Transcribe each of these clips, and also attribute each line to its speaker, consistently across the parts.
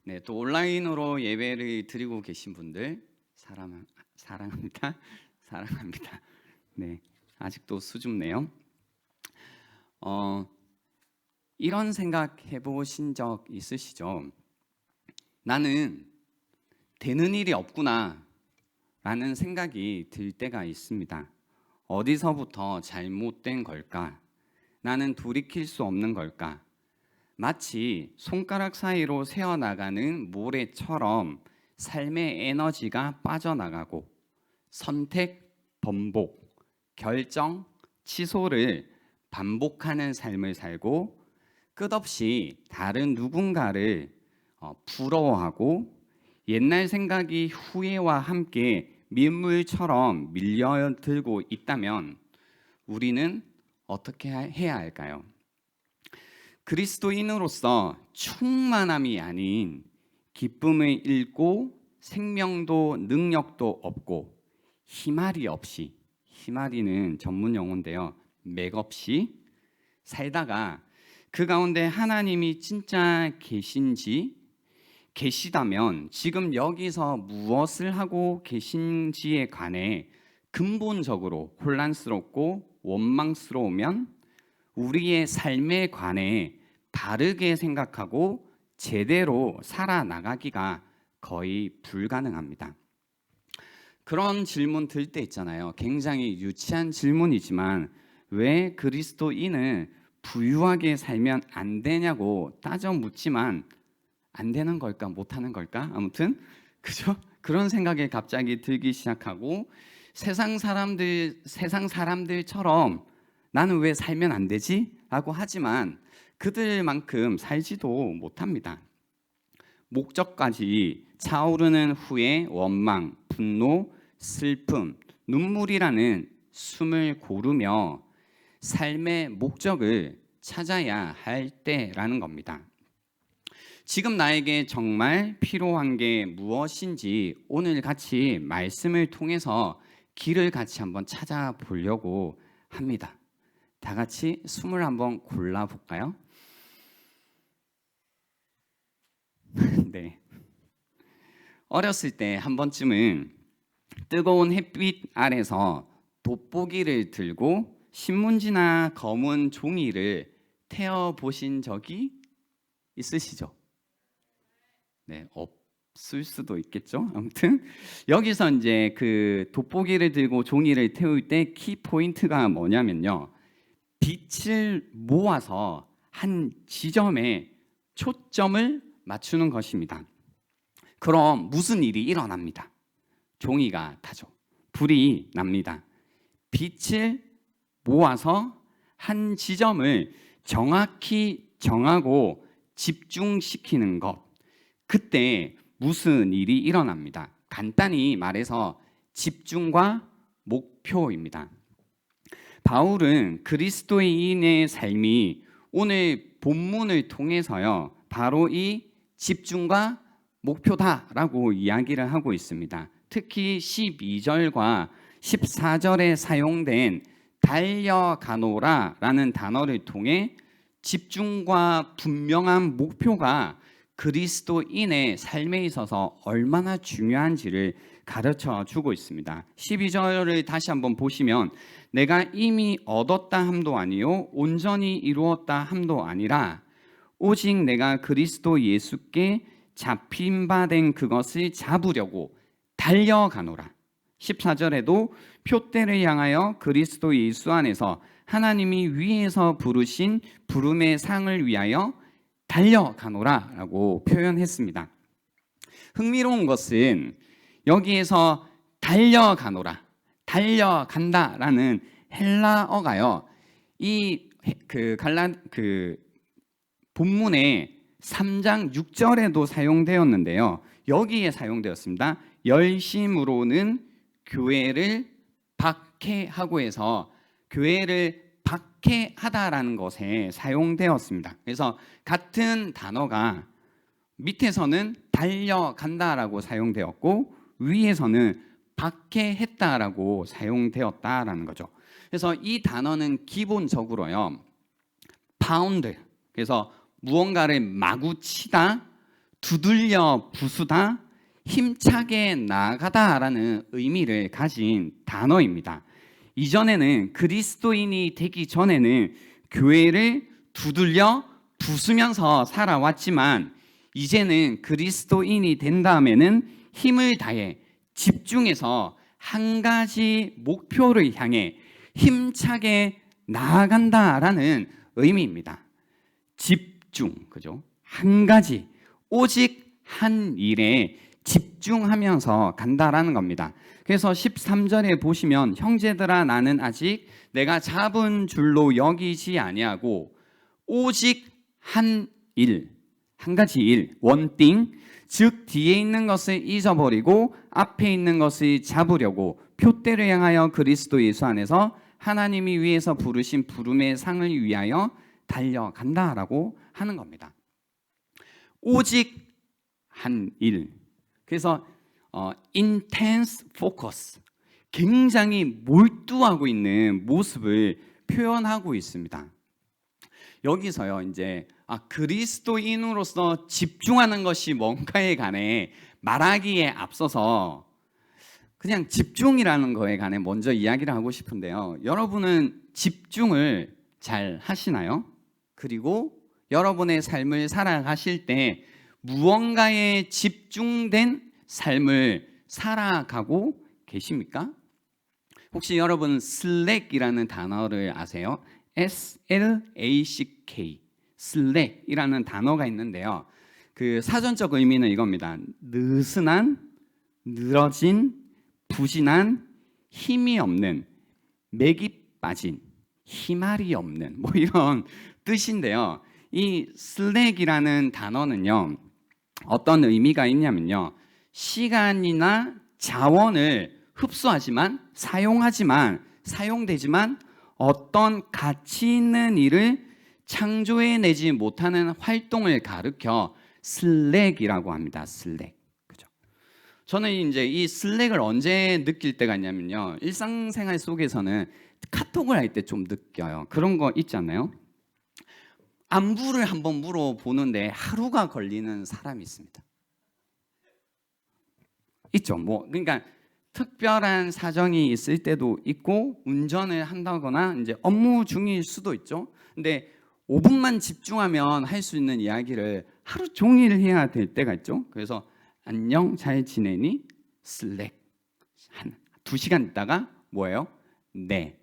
Speaker 1: 네, 또 온라인으로 예배를 드리고 계신 분들 사랑합니다. 사랑합니다. 네, 아직도 수줍네요. 이런 생각 해보신 적 있으시죠? 나는 되는 일이 없구나 라는 생각이 들 때가 있습니다. 어디서부터 잘못된 걸까? 나는 돌이킬 수 없는 걸까? 마치 손가락 사이로 새어나가는 모래처럼 삶의 에너지가 빠져나가고 선택, 번복, 결정, 취소를 반복하는 삶을 살고 끝없이 다른 누군가를 부러워하고 옛날 생각이 후회와 함께 민물처럼 밀려들고 있다면 우리는 어떻게 해야 할까요? 그리스도인으로서 충만함이 아닌 기쁨을 잃고 생명도 능력도 없고 희마리 없이, 희마리는 전문 용어인데요, 맥없이 살다가 그 가운데 하나님이 진짜 계시다면 지금 여기서 무엇을 하고 계신지에 관해 근본적으로 혼란스럽고 원망스러우면 우리의 삶에 관해 바르게 생각하고 제대로 살아나가기가 거의 불가능합니다. 그런 질문 들 때 있잖아요. 굉장히 유치한 질문이지만 왜 그리스도인은 부유하게 살면 안 되냐고 따져 묻지만 안 되는 걸까, 못 하는 걸까? 아무튼 그죠? 그런 생각이 갑자기 들기 시작하고 세상 사람들처럼 나는 왜 살면 안 되지? 라고 하지만 그들만큼 살지도 못합니다. 목적까지 차오르는 후에 원망, 분노, 슬픔, 눈물이라는 숨을 고르며 삶의 목적을 찾아야 할 때라는 겁니다. 지금 나에게 정말 필요한 게 무엇인지 오늘 같이 말씀을 통해서 길을 같이 한번 찾아보려고 합니다. 다 같이 숨을 한번 골라볼까요? 네. 어렸을 때 한 번쯤은 뜨거운 햇빛 아래서 돋보기를 들고 신문지나 검은 종이를 태워 보신 적이 있으시죠? 네, 없을 수도 있겠죠. 아무튼 여기서 이제 그 돋보기를 들고 종이를 태울 때 키 포인트가 뭐냐면요. 빛을 모아서 한 지점에 초점을 맞추는 것입니다. 그럼 무슨 일이 일어납니다. 종이가 타죠. 불이 납니다. 빛을 모아서 한 지점을 정확히 정하고 집중시키는 것. 그때 무슨 일이 일어납니다. 간단히 말해서 집중과 목표입니다. 바울은 그리스도인의 삶이 오늘 본문을 통해서요, 바로 이 집중과 목표다라고 이야기를 하고 있습니다. 특히 12절과 14절에 사용된 달려가노라라는 단어를 통해 집중과 분명한 목표가 그리스도인의 삶에 있어서 얼마나 중요한지를 가르쳐 주고 있습니다. 12절을 다시 한번 보시면 내가 이미 얻었다 함도 아니요 온전히 이루었다 함도 아니라 오직 내가 그리스도 예수께 잡힌 바 된 그것을 잡으려고 달려가노라. 14절에도 표대를 향하여 그리스도 예수 안에서 하나님이 위에서 부르신 부름의 상을 위하여 달려가노라 라고 표현했습니다. 흥미로운 것은 여기에서 달려가노라, 달려간다라는 헬라어가요, 이 본문의 3장 6절에도 사용되었는데요, 여기에 사용되었습니다. 열심으로는 교회를 박해하고 해서 교회를 박해하다라는 것에 사용되었습니다. 그래서 같은 단어가 밑에서는 달려간다라고 사용되었고 위에서는 박해했다라고 사용되었다라는 거죠. 그래서 이 단어는 기본적으로요, 파운드, 그래서 무언가를 마구 치다, 두들려 부수다, 힘차게 나아가다라는 의미를 가진 단어입니다. 이전에는 그리스도인이 되기 전에는 교회를 두들려 부수면서 살아왔지만 이제는 그리스도인이 된 다음에는 힘을 다해 집중해서 한 가지 목표를 향해 힘차게 나아간다라는 의미입니다. 집중, 그죠? 한 가지, 오직 한 일에 집중하면서 간다라는 겁니다. 그래서 13절에 보시면 형제들아 나는 아직 내가 잡은 줄로 여기지 아니하고 오직 한 일, 한 가지 일, 원띵, 즉 뒤에 있는 것을 잊어버리고 앞에 있는 것을 잡으려고 표대를 향하여 그리스도 예수 안에서 하나님이 위에서 부르신 부름의 상을 위하여 달려간다라고 하는 겁니다. 오직 한 일. 그래서 intense focus, 굉장히 몰두하고 있는 모습을 표현하고 있습니다. 여기서요, 이제 그리스도인으로서 집중하는 것이 뭔가에 관해 말하기에 앞서서 그냥 집중이라는 거에 관해 먼저 이야기를 하고 싶은데요. 여러분은 집중을 잘 하시나요? 그리고 여러분의 삶을 살아가실 때 무언가에 집중된 삶을 살아가고 계십니까? 혹시 여러분 슬랙이라는 단어를 아세요? SLACK, 슬랙이라는 단어가 있는데요. 그 사전적 의미는 이겁니다. 느슨한, 늘어진, 부진한, 힘이 없는, 맥이 빠진, 희말이 없는 뭐 이런 뜻인데요. 이 슬랙이라는 단어는요, 어떤 의미가 있냐면요, 시간이나 자원을 흡수하지만 사용되지만 어떤 가치 있는 일을 창조해내지 못하는 활동을 가르켜 슬랙이라고 합니다. 슬랙. 그죠? 저는 이제 이 슬랙을 언제 느낄 때가 있냐면요, 일상생활 속에서는 카톡을 할 때 좀 느껴요. 그런 거 있지 않나요? 안부를 한번 물어보는데 하루가 걸리는 사람이 있습니다. 있죠. 뭐 그러니까 특별한 사정이 있을 때도 있고 운전을 한다거나 이제 업무 중일 수도 있죠. 근데 5분만 집중하면 할 수 있는 이야기를 하루 종일 해야 될 때가 있죠. 그래서 안녕, 잘 지내니? 슬랙. 한 2시간 있다가 뭐예요? 네.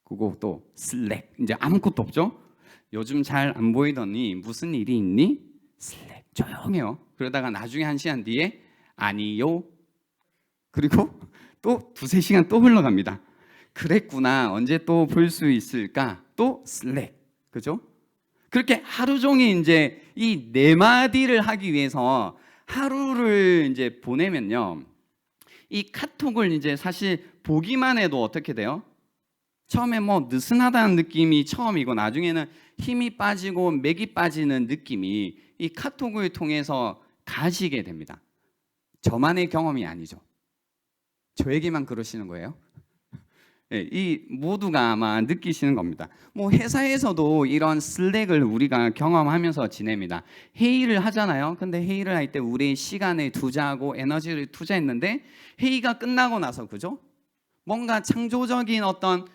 Speaker 1: 그거 또 슬랙. 이제 아무것도 없죠. 요즘 잘 안 보이더니 무슨 일이 있니? 슬랙. 조용해요. 그러다가 나중에 1시간 뒤에 아니요. 그리고 또 2-3시간 또 흘러갑니다. 그랬구나. 언제 또 볼 수 있을까? 또 슬랙. 그죠? 그렇게 하루 종일 이제 이 4마디를 하기 위해서 하루를 이제 보내면요, 이 카톡을 이제 사실 보기만 해도 어떻게 돼요? 처음에 뭐 느슨하다는 느낌이 처음이고 나중에는 힘이 빠지고 맥이 빠지는 느낌이 이 카톡을 통해서 가시게 됩니다. 저만의 경험이 아니죠. 저에게만 그러시는 거예요? 네, 이 모두가 아마 느끼시는 겁니다. 뭐 회사에서도 이런 슬랙을 우리가 경험하면서 지냅니다. 회의를 하잖아요. 근데 회의를 할 때 우리의 시간을 투자하고 에너지를 투자했는데 회의가 끝나고 나서, 그죠? 뭔가 창조적인 어떤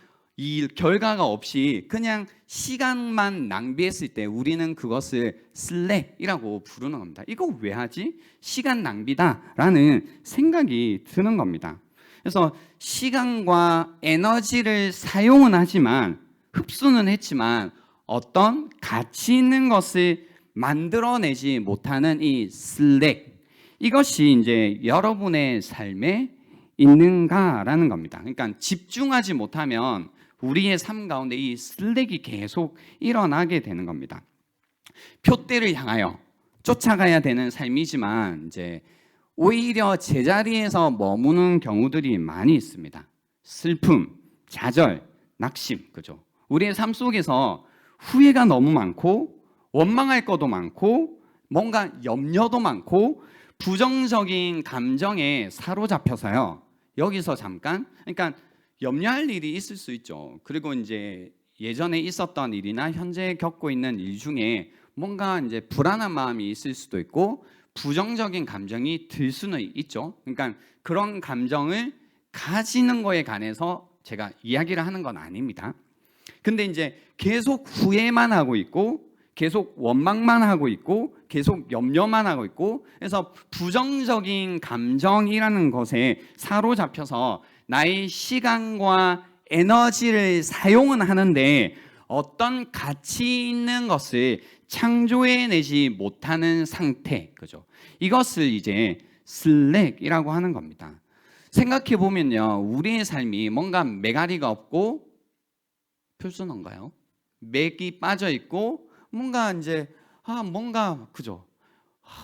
Speaker 1: 이 결과가 없이 그냥 시간만 낭비했을 때 우리는 그것을 슬랙이라고 부르는 겁니다. 이거 왜 하지? 시간 낭비다라는 생각이 드는 겁니다. 그래서 시간과 에너지를 사용은 하지만, 흡수는 했지만 어떤 가치 있는 것을 만들어내지 못하는 이 슬랙, 이것이 이제 여러분의 삶에 있는가라는 겁니다. 그러니까 집중하지 못하면 우리의 삶 가운데 이 슬랙이 계속 일어나게 되는 겁니다. 표대를 향하여 쫓아가야 되는 삶이지만 이제 오히려 제자리에서 머무는 경우들이 많이 있습니다. 슬픔, 좌절, 낙심, 그죠? 우리의 삶 속에서 후회가 너무 많고 원망할 것도 많고 뭔가 염려도 많고 부정적인 감정에 사로잡혀서요, 여기서 잠깐, 그러니까 염려할 일이 있을 수 있죠. 그리고 이제 예전에 있었던 일이나 현재 겪고 있는 일 중에 뭔가 이제 불안한 마음이 있을 수도 있고 부정적인 감정이 들 수는 있죠. 그러니까 그런 감정을 가지는 거에 관해서 제가 이야기를 하는 건 아닙니다. 근데 이제 계속 후회만 하고 있고 계속 원망만 하고 있고 계속 염려만 하고 있고 그래서 부정적인 감정이라는 것에 사로잡혀서 나의 시간과 에너지를 사용은 하는데 어떤 가치 있는 것을 창조해내지 못하는 상태, 그죠? 이것을 이제 슬랙이라고 하는 겁니다. 생각해 보면요, 우리의 삶이 뭔가 메가리가 없고 표준어인가요? 맥이 빠져 있고 뭔가 이제 뭔가 그죠?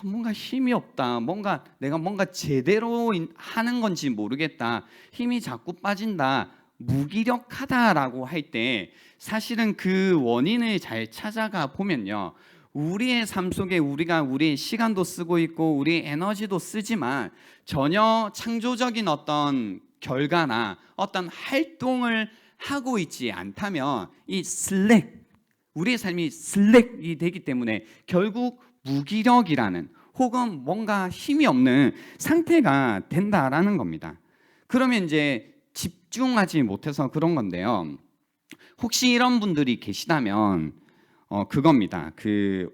Speaker 1: 뭔가 힘이 없다. 뭔가 내가 뭔가 제대로 하는 건지 모르겠다. 힘이 자꾸 빠진다. 무기력하다라고 할 때 사실은 그 원인을 잘 찾아가 보면요. 우리의 삶 속에 우리가 우리의 시간도 쓰고 있고 우리의 에너지도 쓰지만 전혀 창조적인 어떤 결과나 어떤 활동을 하고 있지 않다면 이 슬랙, 우리의 삶이 슬랙이 되기 때문에 결국 무기력이라는 혹은 뭔가 힘이 없는 상태가 된다라는 겁니다. 그러면 이제 집중하지 못해서 그런 건데요. 혹시 이런 분들이 계시다면 그겁니다.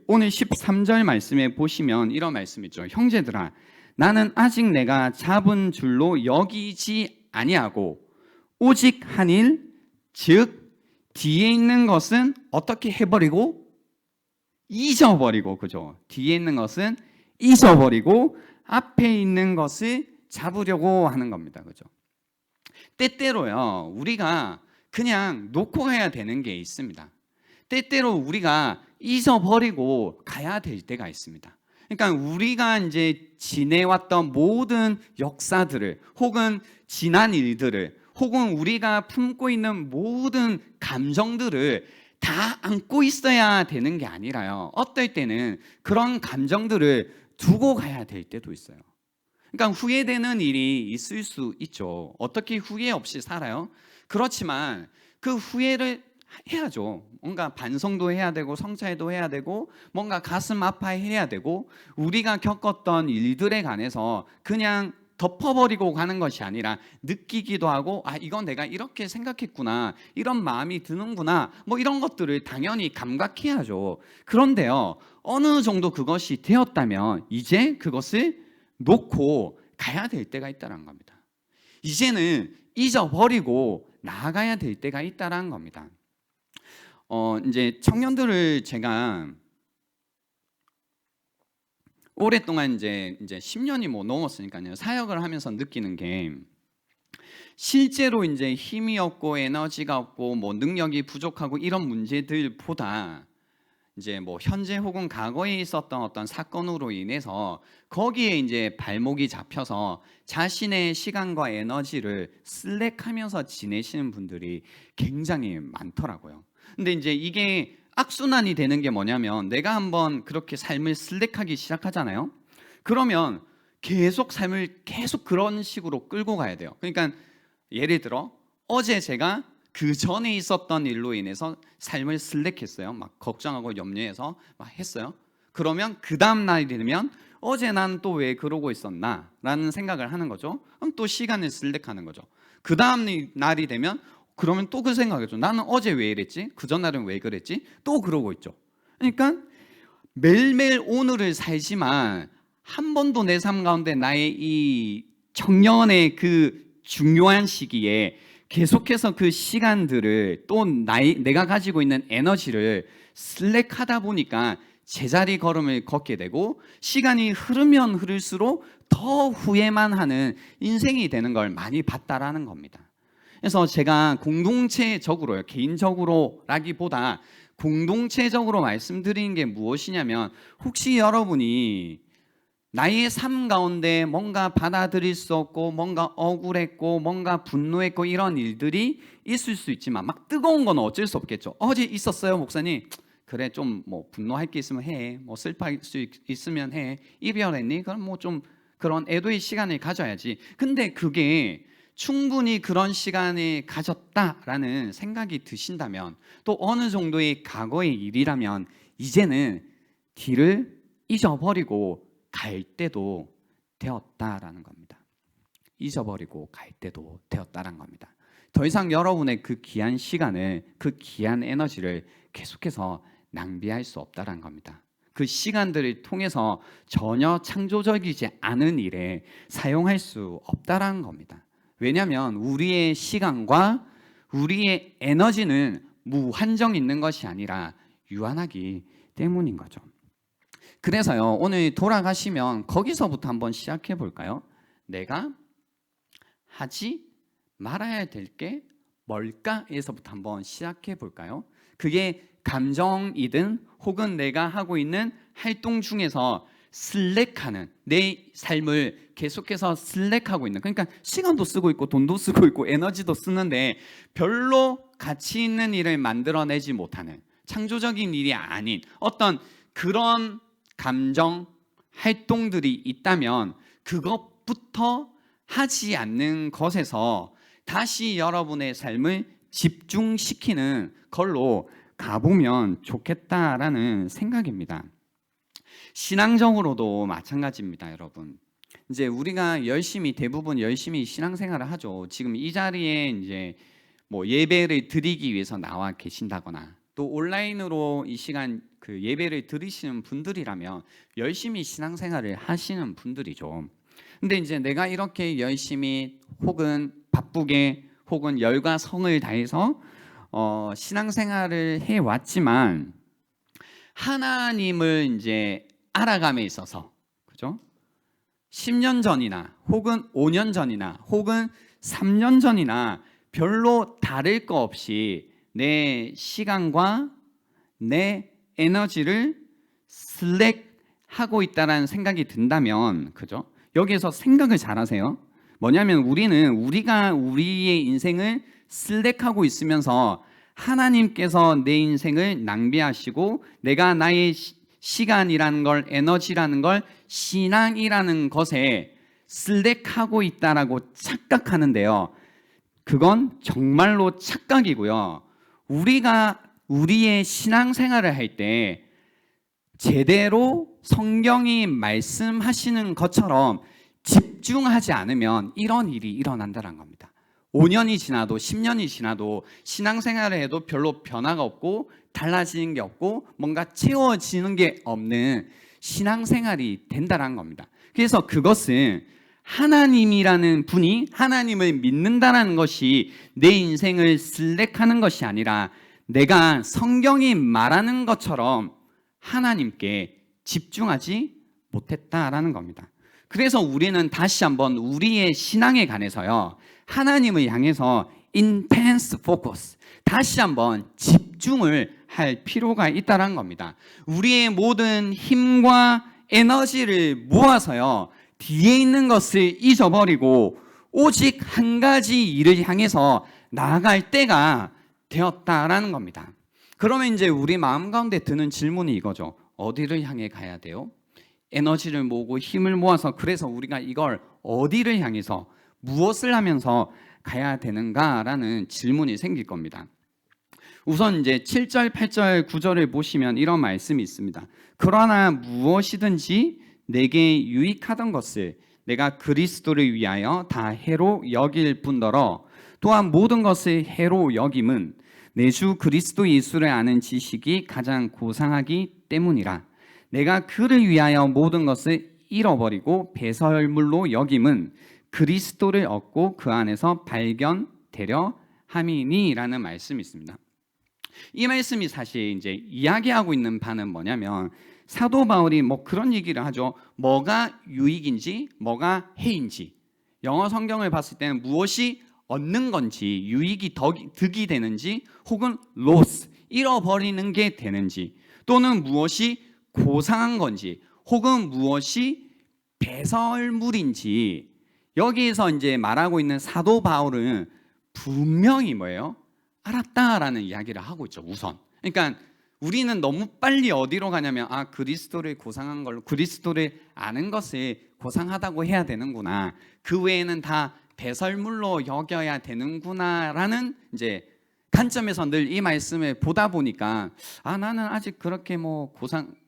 Speaker 1: 오늘 13절 말씀에 보시면 이런 말씀 있죠. 형제들아, 나는 아직 내가 잡은 줄로 여기지 아니하고 오직 한 일, 즉 뒤에 있는 것은 어떻게 해버리고 잊어버리고, 그죠? 뒤에 있는 것은 잊어버리고 앞에 있는 것을 잡으려고 하는 겁니다. 그죠? 때때로요, 우리가 그냥 놓고 가야 되는 게 있습니다. 때때로 우리가 잊어버리고 가야 될 때가 있습니다. 그러니까 우리가 이제 지내왔던 모든 역사들을 혹은 지난 일들을 혹은 우리가 품고 있는 모든 감정들을 다 안고 있어야 되는 게 아니라요. 어떨 때는 그런 감정들을 두고 가야 될 때도 있어요. 그러니까 후회되는 일이 있을 수 있죠. 어떻게 후회 없이 살아요? 그렇지만 그 후회를 해야죠. 뭔가 반성도 해야 되고 성찰도 해야 되고 뭔가 가슴 아파해야 되고 우리가 겪었던 일들에 관해서 그냥 덮어버리고 가는 것이 아니라 느끼기도 하고 이건 내가 이렇게 생각했구나, 이런 마음이 드는구나, 뭐 이런 것들을 당연히 감각해야죠. 그런데요, 어느 정도 그것이 되었다면 이제 그것을 놓고 가야 될 때가 있다는 겁니다. 이제는 잊어버리고 나아가야 될 때가 있다는 겁니다. 이제 청년들을 제가 오랫동안 이제 10년이 뭐 넘었으니까요. 사역을 하면서 느끼는 게 실제로 이제 힘이 없고 에너지가 없고 뭐 능력이 부족하고 이런 문제들보다 이제 뭐 현재 혹은 과거에 있었던 어떤 사건으로 인해서 거기에 이제 발목이 잡혀서 자신의 시간과 에너지를 슬랙하면서 지내시는 분들이 굉장히 많더라고요. 근데 이제 이게 악순환이 되는 게 뭐냐면 내가 한번 그렇게 삶을 슬랙하기 시작하잖아요. 그러면 계속 삶을 계속 그런 식으로 끌고 가야 돼요. 그러니까 예를 들어 어제 제가 그 전에 있었던 일로 인해서 삶을 슬랙했어요. 막 걱정하고 염려해서 막 했어요. 그러면 그 다음 날이 되면 어제 난 또 왜 그러고 있었나 라는 생각을 하는 거죠. 그럼 또 시간을 슬랙하는 거죠. 그 다음 날이 되면 그러면 또 그 생각이죠. 나는 어제 왜 이랬지? 그 전날은 왜 그랬지? 또 그러고 있죠. 그러니까 매일매일 오늘을 살지만 한 번도 내 삶 가운데 나의 이 청년의 그 중요한 시기에 계속해서 그 시간들을 또 내가 가지고 있는 에너지를 슬랙하다 보니까 제자리 걸음을 걷게 되고 시간이 흐르면 흐를수록 더 후회만 하는 인생이 되는 걸 많이 봤다라는 겁니다. 그래서 제가 공동체적으로요, 개인적으로라기보다 공동체적으로 말씀드리는 게 무엇이냐면 혹시 여러분이 나의 삶 가운데 뭔가 받아들일 수 없고 뭔가 억울했고 뭔가 분노했고 이런 일들이 있을 수 있지만 막 뜨거운 건 어쩔 수 없겠죠. 어제 있었어요, 목사님. 그래, 좀 뭐 분노할 게 있으면 해. 뭐 슬퍼할 수 있으면 해. 이별했니? 그럼 뭐 좀 그런 애도의 시간을 가져야지. 근데 그게 충분히 그런 시간을 가졌다라는 생각이 드신다면 또 어느 정도의 과거의 일이라면 이제는 뒤를 잊어버리고 갈 때도 되었다라는 겁니다. 잊어버리고 갈 때도 되었다라는 겁니다. 더 이상 여러분의 그 귀한 시간을, 그 귀한 에너지를 계속해서 낭비할 수 없다라는 겁니다. 그 시간들을 통해서 전혀 창조적이지 않은 일에 사용할 수 없다라는 겁니다. 왜냐하면 우리의 시간과 우리의 에너지는 무한정 있는 것이 아니라 유한하기 때문인 거죠. 그래서요, 오늘 돌아가시면 거기서부터 한번 시작해 볼까요? 내가 하지 말아야 될 게 뭘까에서부터 한번 시작해 볼까요? 그게 감정이든 혹은 내가 하고 있는 활동 중에서 슬랙하는, 내 삶을 계속해서 슬랙하고 있는, 그러니까 시간도 쓰고 있고 돈도 쓰고 있고 에너지도 쓰는데 별로 가치 있는 일을 만들어내지 못하는, 창조적인 일이 아닌 어떤 그런 감정, 활동들이 있다면 그것부터 하지 않는 것에서 다시 여러분의 삶을 집중시키는 걸로 가보면 좋겠다라는 생각입니다. 신앙적으로도 마찬가지입니다, 여러분. 이제 우리가 대부분 열심히 신앙생활을 하죠. 지금 이 자리에 이제 뭐 예배를 드리기 위해서 나와 계신다거나 또 온라인으로 이 시간 그 예배를 드리시는 분들이라면 열심히 신앙생활을 하시는 분들이죠. 근데 이제 내가 이렇게 열심히 혹은 바쁘게 혹은 열과 성을 다해서 신앙생활을 해왔지만 하나님을 이제 알아감에 있어서, 그죠? 10년 전이나 혹은 5년 전이나 혹은 3년 전이나 별로 다를 거 없이 내 시간과 내 에너지를 슬랙하고 있다라는 생각이 든다면, 그죠? 여기에서 생각을 잘 하세요. 뭐냐면 우리가 우리의 인생을 슬랙하고 있으면서 하나님께서 내 인생을 낭비하시고 내가 나의 시간이라는 걸, 에너지라는 걸 신앙이라는 것에 슬랙하고 있다라고 착각하는데요. 그건 정말로 착각이고요. 우리가 우리의 신앙생활을 할 때 제대로 성경이 말씀하시는 것처럼 집중하지 않으면 이런 일이 일어난다는 겁니다. 5년이 지나도 10년이 지나도 신앙생활을 해도 별로 변화가 없고 달라지는 게 없고 뭔가 채워지는 게 없는 신앙생활이 된다는 겁니다. 그래서 그것은 하나님이라는 분이, 하나님을 믿는다는 것이 내 인생을 슬랙하는 것이 아니라 내가 성경이 말하는 것처럼 하나님께 집중하지 못했다라는 겁니다. 그래서 우리는 다시 한번 우리의 신앙에 관해서요, 하나님을 향해서 intense focus, 다시 한번 집중을 할 필요가 있다는 겁니다. 우리의 모든 힘과 에너지를 모아서요, 뒤에 있는 것을 잊어버리고 오직 한 가지 일을 향해서 나아갈 때가 되었다라는 겁니다. 그러면 이제 우리 마음 가운데 드는 질문이 이거죠. 어디를 향해 가야 돼요? 에너지를 모으고 힘을 모아서, 그래서 우리가 이걸 어디를 향해서 무엇을 하면서 가야 되는가라는 질문이 생길 겁니다. 우선 이제 7절, 8절, 9절을 보시면 이런 말씀이 있습니다. 그러나 무엇이든지 내게 유익하던 것을 내가 그리스도를 위하여 다 해로 여길 뿐더러 또한 모든 것을 해로 여김은 내 주 그리스도 예수를 아는 지식이 가장 고상하기 때문이라. 내가 그를 위하여 모든 것을 잃어버리고 배설물로 여김은 그리스도를 얻고 그 안에서 발견되려 함이니라는 말씀이 있습니다. 이 말씀이 사실 이제 이야기하고 있는 바는 뭐냐면, 사도 바울이 뭐 그런 얘기를 하죠. 뭐가 유익인지 뭐가 해인지, 영어 성경을 봤을 때는 무엇이 얻는 건지, 유익이 득이 되는지, 혹은 loss, 잃어버리는 게 되는지, 또는 무엇이 고상한 건지, 혹은 무엇이 배설물인지, 여기에서 이제 말하고 있는 사도 바울은 분명히 뭐예요? 알았다라는 이야기를 하고 있죠, 우선. 그러니까 우리는 너무 빨리 어디로 가냐면, 그리스도를 고상한 걸로, 그리스도를 아는 것을 고상하다고 해야 되는구나, 그 외에는 다 배설물로 여겨야 되는구나라는 이제 관점에서 늘 이 말씀을 보다 보니까 나는 아직 그렇게 뭐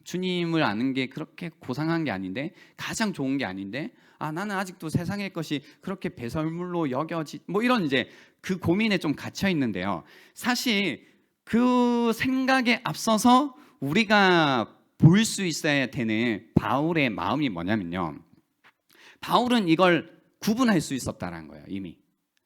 Speaker 1: 주님을 아는 게 그렇게 고상한 게 아닌데, 가장 좋은 게 아닌데, 나는 아직도 세상의 것이 그렇게 배설물로 여겨지, 뭐 이런 이제 그 고민에 좀 갇혀 있는데요. 사실 그 생각에 앞서서 우리가 볼 수 있어야 되는 바울의 마음이 뭐냐면요, 바울은 이걸 구분할 수 있었다는 거예요, 이미.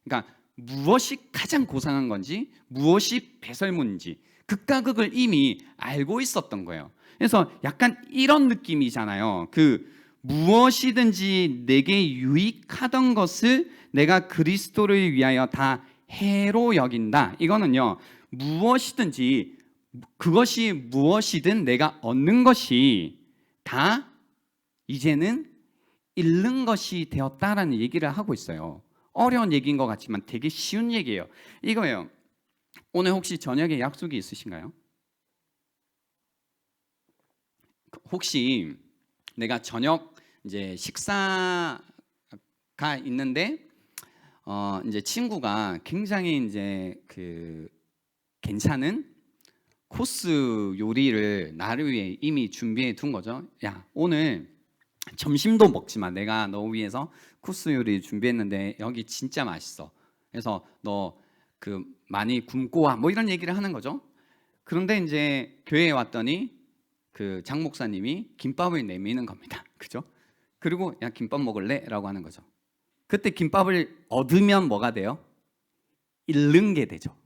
Speaker 1: 그러니까 무엇이 가장 고상한 건지, 무엇이 배설물인지 극과 극을 이미 알고 있었던 거예요. 그래서 약간 이런 느낌이잖아요. 그 무엇이든지 내게 유익하던 것을 내가 그리스도를 위하여 다 해로 여긴다. 이거는요, 무엇이든지, 그것이 무엇이든 내가 얻는 것이 다 이제는 잃는 것이 되었다라는 얘기를 하고 있어요. 어려운 얘기인 것 같지만 되게 쉬운 얘기예요. 이거예요. 오늘 혹시 저녁에 약속이 있으신가요? 혹시 내가 저녁 이제 식사가 있는데 이제 친구가 굉장히 이제 그 괜찮은 코스 요리를 나를 위해 이미 준비해 둔 거죠. 야, 오늘 점심도 먹지 마. 내가 너 위해서 코스 요리 준비했는데 여기 진짜 맛있어. 그래서 너 그 많이 굶고 와. 뭐 이런 얘기를 하는 거죠. 그런데 이제 교회에 왔더니 그 장 목사님이 김밥을 내미는 겁니다. 그죠? 그리고 야, 김밥 먹을래? 라고 하는 거죠. 그때 김밥을 얻으면 뭐가 돼요? 잃는 게 되죠.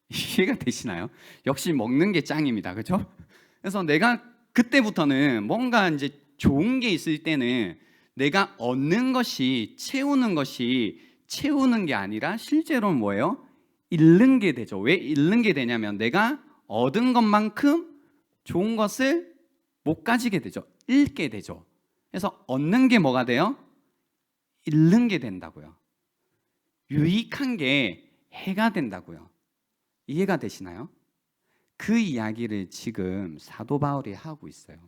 Speaker 1: 이해가 되시나요? 역시 먹는 게 짱입니다. 그죠? 그래서 내가 그때부터는 뭔가 이제 좋은 게 있을 때는 내가 얻는 것이 채우는 게 아니라 실제로는 뭐예요? 잃는 게 되죠. 왜 잃는 게 되냐면 내가 얻은 것만큼 좋은 것을 못 가지게 되죠. 잃게 되죠. 그래서 얻는 게 뭐가 돼요? 잃는 게 된다고요. 유익한 게 해가 된다고요. 이해가 되시나요? 그 이야기를 지금 사도 바울이 하고 있어요.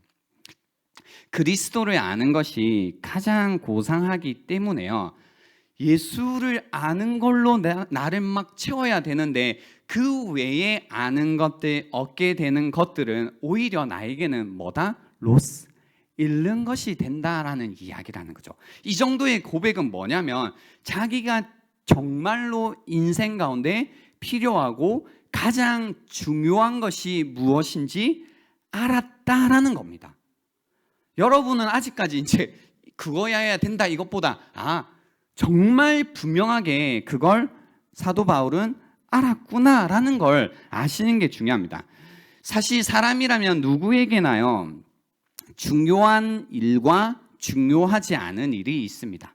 Speaker 1: 그리스도를 아는 것이 가장 고상하기 때문에요. 예수를 아는 걸로 나를 막 채워야 되는데 그 외에 아는 것들, 얻게 되는 것들은 오히려 나에게는 뭐다? 로스, 잃는 것이 된다라는 이야기라는 거죠. 이 정도의 고백은 뭐냐면 자기가 정말로 인생 가운데 필요하고 가장 중요한 것이 무엇인지 알았다라는 겁니다. 여러분은 아직까지 이제 그거여야 된다 이것보다 정말 분명하게 그걸 사도 바울은 알았구나라는 걸 아시는 게 중요합니다. 사실 사람이라면 누구에게나요, 중요한 일과 중요하지 않은 일이 있습니다.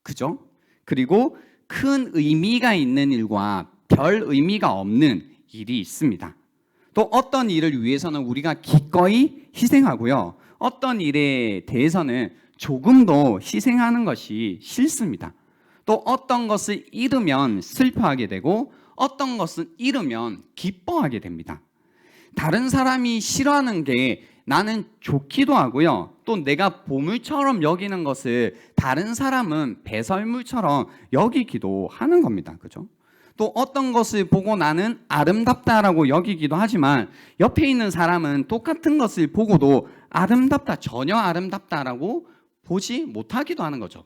Speaker 1: 그죠? 그리고 큰 의미가 있는 일과 별 의미가 없는 일이 있습니다. 또 어떤 일을 위해서는 우리가 기꺼이 희생하고요, 어떤 일에 대해서는 조금도 희생하는 것이 싫습니다. 또 어떤 것을 잃으면 슬퍼하게 되고 어떤 것을 잃으면 기뻐하게 됩니다. 다른 사람이 싫어하는 게 나는 좋기도 하고요, 또 내가 보물처럼 여기는 것을 다른 사람은 배설물처럼 여기기도 하는 겁니다. 그죠? 또 어떤 것을 보고 나는 아름답다라고 여기기도 하지만 옆에 있는 사람은 똑같은 것을 보고도 전혀 아름답다라고 보지 못하기도 하는 거죠.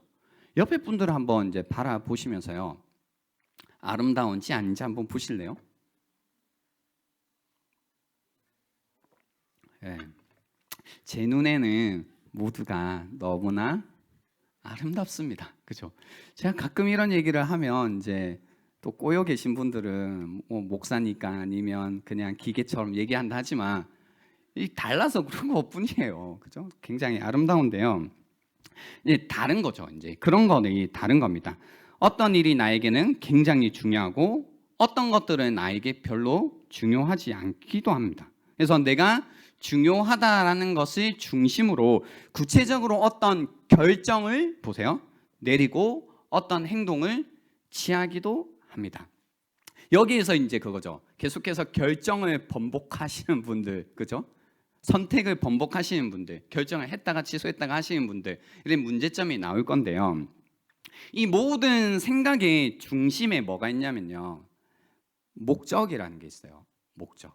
Speaker 1: 옆에 분들을 한번 이제 바라보시면서요, 아름다운지 아닌지 한번 보실래요? 네. 제 눈에는 모두가 너무나 아름답습니다. 그죠? 제가 가끔 이런 얘기를 하면 이제 또 꼬여 계신 분들은 목사니까 아니면 그냥 기계처럼 얘기한다 하지만 달라서 그런 것뿐이에요. 그죠? 굉장히 아름다운데요. 이제 다른 거죠. 이제 그런 거는 다른 겁니다. 어떤 일이 나에게는 굉장히 중요하고 어떤 것들은 나에게 별로 중요하지 않기도 합니다. 그래서 내가 중요하다라는 것을 중심으로 구체적으로 어떤 결정을 보세요, 내리고 어떤 행동을 취하기도 합니다. 여기에서 이제 그거죠. 계속해서 결정을 번복하시는 분들, 그죠? 선택을 번복하시는 분들, 결정을 했다가 취소했다가 하시는 분들, 이런 문제점이 나올 건데요. 이 모든 생각의 중심에 뭐가 있냐면요, 목적이라는 게 있어요. 목적.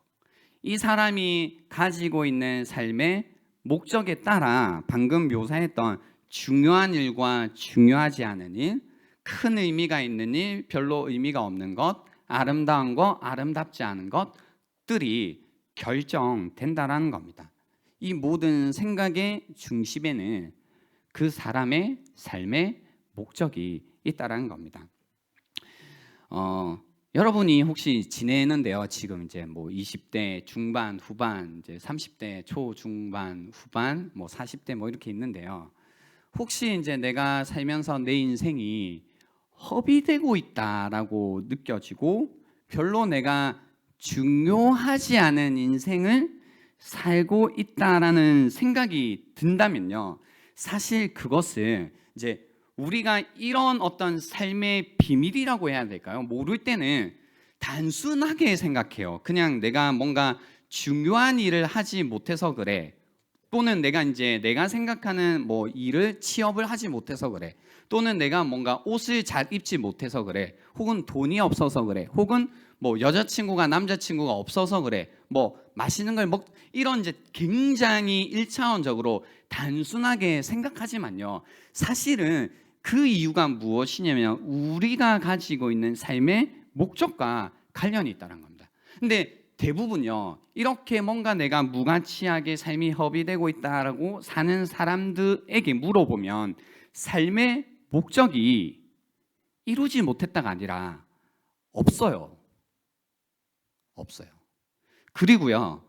Speaker 1: 이 사람이 가지고 있는 삶의 목적에 따라 방금 묘사했던 중요한 일과 중요하지 않은 일, 큰 의미가 있는 일, 별로 의미가 없는 것, 아름다운 것, 아름답지 않은 것들이 결정된다라는 겁니다. 이 모든 생각의 중심에는 그 사람의 삶의 목적이 있다라는 겁니다. 여러분이 혹시 지내는데요. 지금 이제 뭐 20대 중반, 후반, 이제 30대 초, 중반, 후반, 뭐 40대 뭐 이렇게 있는데요. 혹시 이제 내가 살면서 내 인생이 허비되고 있다라고 느껴지고 별로 내가 중요하지 않은 인생을 살고 있다라는 생각이 든다면요. 사실 그것을 이제 우리가 이런 어떤 삶의 비밀이라고 해야 될까요? 모를 때는 단순하게 생각해요. 그냥 내가 뭔가 중요한 일을 하지 못해서 그래. 또는 내가 생각하는 뭐 일을 취업을 하지 못해서 그래. 또는 내가 뭔가 옷을 잘 입지 못해서 그래. 혹은 돈이 없어서 그래. 혹은 뭐 여자친구가 남자친구가 없어서 그래. 뭐 맛있는 걸 이런 이제 굉장히 1차원적으로 단순하게 생각하지만요. 사실은 그 이유가 무엇이냐면 우리가 가지고 있는 삶의 목적과 관련이 있다는 겁니다. 근데 대부분요, 이렇게 뭔가 내가 무가치하게 삶이 허비되고 있다라고 사는 사람들에게 물어보면 삶의 목적이 이루지 못했다가 아니라 없어요. 없어요. 그리고요,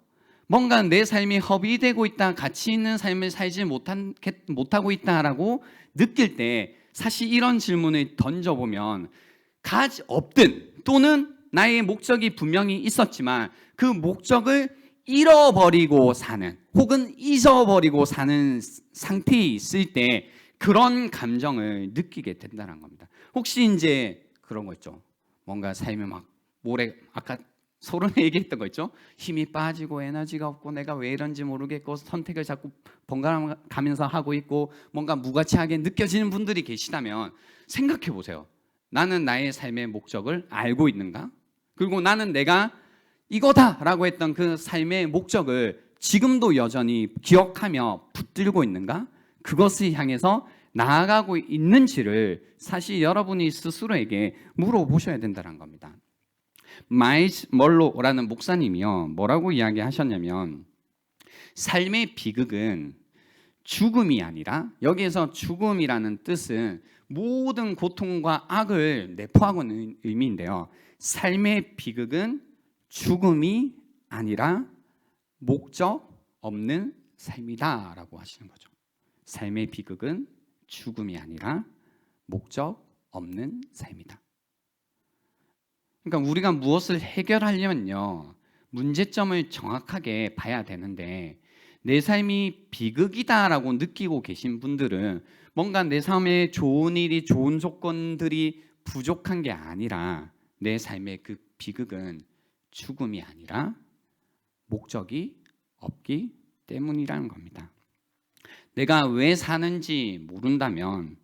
Speaker 1: 뭔가 내 삶이 허비되고 있다, 가치 있는 삶을 살지 못하고 있다라고 느낄 때 사실 이런 질문을 던져보면 없든 또는 나의 목적이 분명히 있었지만 그 목적을 잃어버리고 사는 혹은 잊어버리고 사는 상태에 있을 때 그런 감정을 느끼게 된다는 겁니다. 혹시 이제 그런 거 있죠. 뭔가 삶에 막 아까 서론에 얘기했던 거 있죠. 힘이 빠지고 에너지가 없고 내가 왜 이런지 모르겠고 선택을 자꾸 번갈아 가면서 하고 있고 뭔가 무가치하게 느껴지는 분들이 계시다면 생각해 보세요. 나는 나의 삶의 목적을 알고 있는가? 그리고 나는 내가 이거다라고 했던 그 삶의 목적을 지금도 여전히 기억하며 붙들고 있는가? 그것을 향해서 나아가고 있는지를 사실 여러분이 스스로에게 물어보셔야 된다는 겁니다. 마일스 멀로라는 목사님이요, 뭐라고 이야기하셨냐면 삶의 비극은 죽음이 아니라, 여기에서 죽음이라는 뜻은 모든 고통과 악을 내포하고 있는 의미인데요, 삶의 비극은 죽음이 아니라 목적 없는 삶이다 라고 하시는 거죠. 삶의 비극은 죽음이 아니라 목적 없는 삶이다. 그러니까 우리가 무엇을 해결하려면요, 문제점을 정확하게 봐야 되는데 내 삶이 비극이다라고 느끼고 계신 분들은 뭔가 내 삶에 좋은 일이, 좋은 조건들이 부족한 게 아니라 내 삶의 그 비극은 죽음이 아니라 목적이 없기 때문이라는 겁니다. 내가 왜 사는지 모른다면,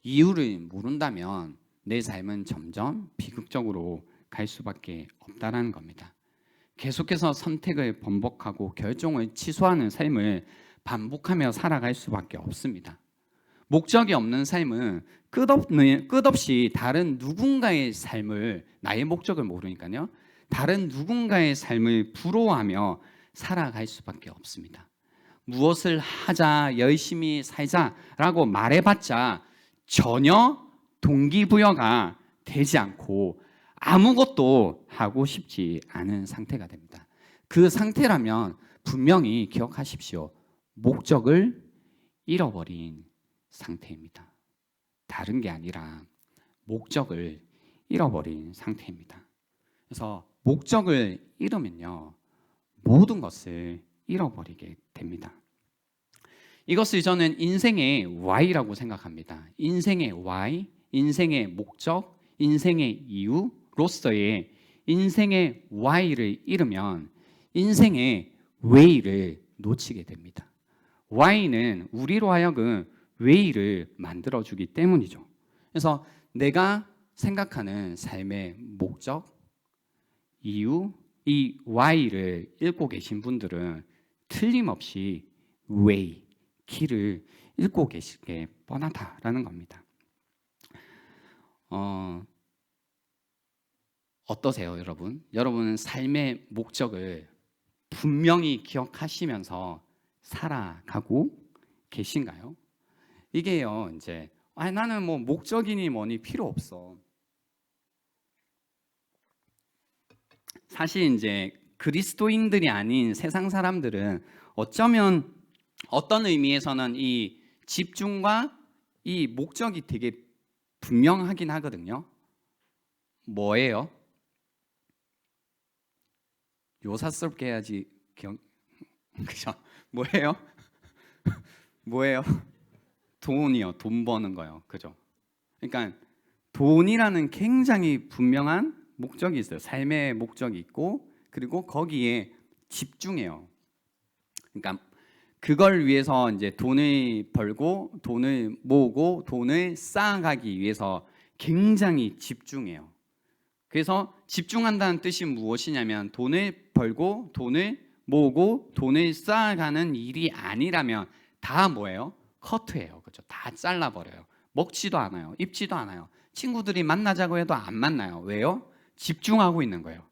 Speaker 1: 이유를 모른다면 내 삶은 점점 비극적으로 갈 수밖에 없다는 겁니다. 계속해서 선택을 번복하고 결정을 취소하는 삶을 반복하며 살아갈 수밖에 없습니다. 목적이 없는 삶은 끝없이 다른 누군가의 삶을, 나의 목적을 모르니까요, 다른 누군가의 삶을 부러워하며 살아갈 수밖에 없습니다. 무엇을 하자, 열심히 살자라고 말해봤자 전혀 동기부여가 되지 않고 아무것도 하고 싶지 않은 상태가 됩니다. 그 상태라면 분명히 기억하십시오. 목적을 잃어버린 상태입니다. 다른 게 아니라 목적을 잃어버린 상태입니다. 그래서 목적을 잃으면요, 모든 것을 잃어버리게 됩니다. 이것을 저는 인생의 Y라고 생각합니다. 인생의 Y, 인생의 목적, 인생의 이유로서의 인생의 Y를 잃으면 인생의 Way를 놓치게 됩니다. Y는 우리로 하여금 Way를 만들어주기 때문이죠. 그래서 내가 생각하는 삶의 목적, 이유, 이 Y를 읽고 계신 분들은 틀림없이 way, 길을 읽고 계실 게 뻔하다라는 겁니다. 어떠세요, 여러분? 여러분은 삶의 목적을 분명히 기억하시면서 살아가고 계신가요? 이게요, 이제 나는 뭐 목적이니 뭐니 필요 없어. 사실 이제 그리스도인들이 아닌 세상 사람들은 어쩌면 어떤 의미에서는 이 집중과 이 목적이 되게 분명하긴 하거든요. 뭐예요? 요사스럽게 해야지 그죠? 뭐예요? 뭐예요? 돈이요. 돈 버는 거요. 그죠? 그러니까 돈이라는 굉장히 분명한 목적이 있어요. 삶의 목적이 있고 그리고 거기에 집중해요. 그러니까 그걸 위해서 이제 돈을 벌고 돈을 모으고 돈을 쌓아가기 위해서 굉장히 집중해요. 그래서 집중한다는 뜻이 무엇이냐면 돈을 벌고 돈을 모으고 돈을 쌓아가는 일이 아니라면 다 뭐예요? 커트예요. 그렇죠? 다 잘라버려요. 먹지도 않아요. 입지도 않아요. 친구들이 만나자고 해도 안 만나요. 왜요? 집중하고 있는 거예요.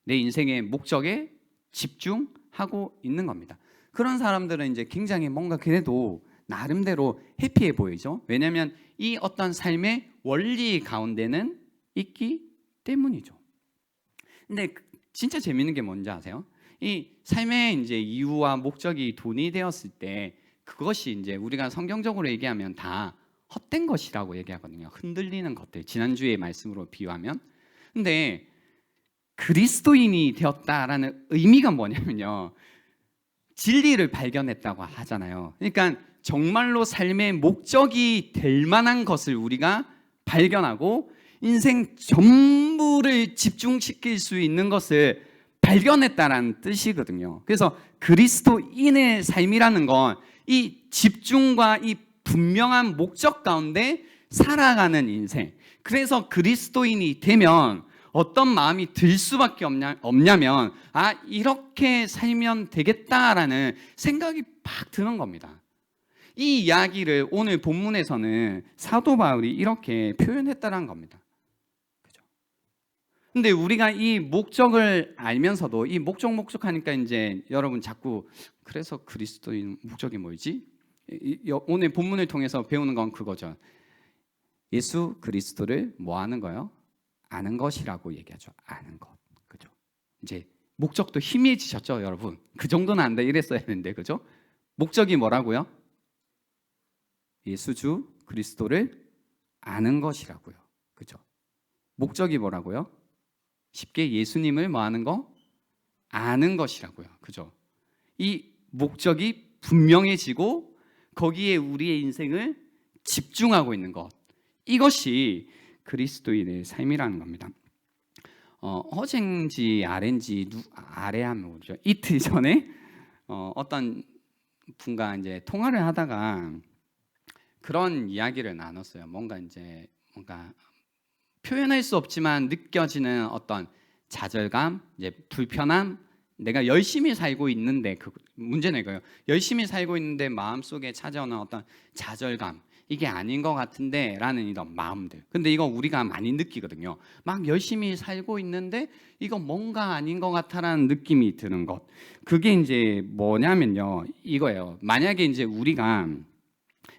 Speaker 1: 내 인생의 목적에 집중하고 있는 겁니다. 그런 사람들은 이제 굉장히 뭔가 그래도 나름대로 해피해 보이죠. 왜냐하면 이 어떤 삶의 원리 가운데는 있기 때문이죠. 근데 진짜 재밌는 게 뭔지 아세요? 이 삶의 이제 이유와 목적이 돈이 되었을 때 그것이 이제 우리가 성경적으로 얘기하면 다 헛된 것이라고 얘기하거든요. 흔들리는 것들. 지난주의 말씀으로 비유하면. 근데 그리스도인이 되었다라는 의미가 뭐냐면요. 진리를 발견했다고 하잖아요. 그러니까 정말로 삶의 목적이 될 만한 것을 우리가 발견하고 인생 전부를 집중시킬 수 있는 것을 발견했다라는 뜻이거든요. 그래서 그리스도인의 삶이라는 건 이 집중과 이 분명한 목적 가운데 살아가는 인생. 그래서 그리스도인이 되면 어떤 마음이 들 수밖에 없냐면 이렇게 살면 되겠다라는 생각이 팍 드는 겁니다. 이 이야기를 오늘 본문에서는 사도 바울이 이렇게 표현했다는 겁니다. 그죠? 근데 우리가 이 목적을 알면서도 이 목적하니까 이제 여러분 자꾸 그래서 그리스도인 목적이 뭐지? 오늘 본문을 통해서 배우는 건 그거죠. 예수 그리스도를 뭐 하는 거요? 아는 것이라고 얘기하죠. 아는 것. 그죠? 이제 목적도 희미해지셨죠, 여러분? 그 정도는 안 돼 이랬어야 했는데, 그죠? 목적이 뭐라고요? 예수주 그리스도를 아는 것이라고요. 그죠? 목적이 뭐라고요? 쉽게 예수님을 뭐 하는 거? 아는 것이라고요. 그죠? 이 목적이 분명해지고 거기에 우리의 인생을 집중하고 있는 것. 이것이 그리스도인의 삶이라는 겁니다. 어젠지 아래하면 뭐죠? 이틀 전에 어떤 분과 이제 통화를 하다가 그런 이야기를 나눴어요. 뭔가 표현할 수 없지만 느껴지는 어떤 좌절감, 이제 불편함. 내가 열심히 살고 있는데 문제는 이거예요. 열심히 살고 있는데 마음속에 찾아오는 어떤 좌절감. 이게 아닌 것 같은데 라는 이런 마음들. 근데 이거 우리가 많이 느끼거든요. 막 열심히 살고 있는데 이거 뭔가 아닌 것 같다라는 느낌이 드는 것. 그게 이제 뭐냐면요. 이거예요. 만약에 이제 우리가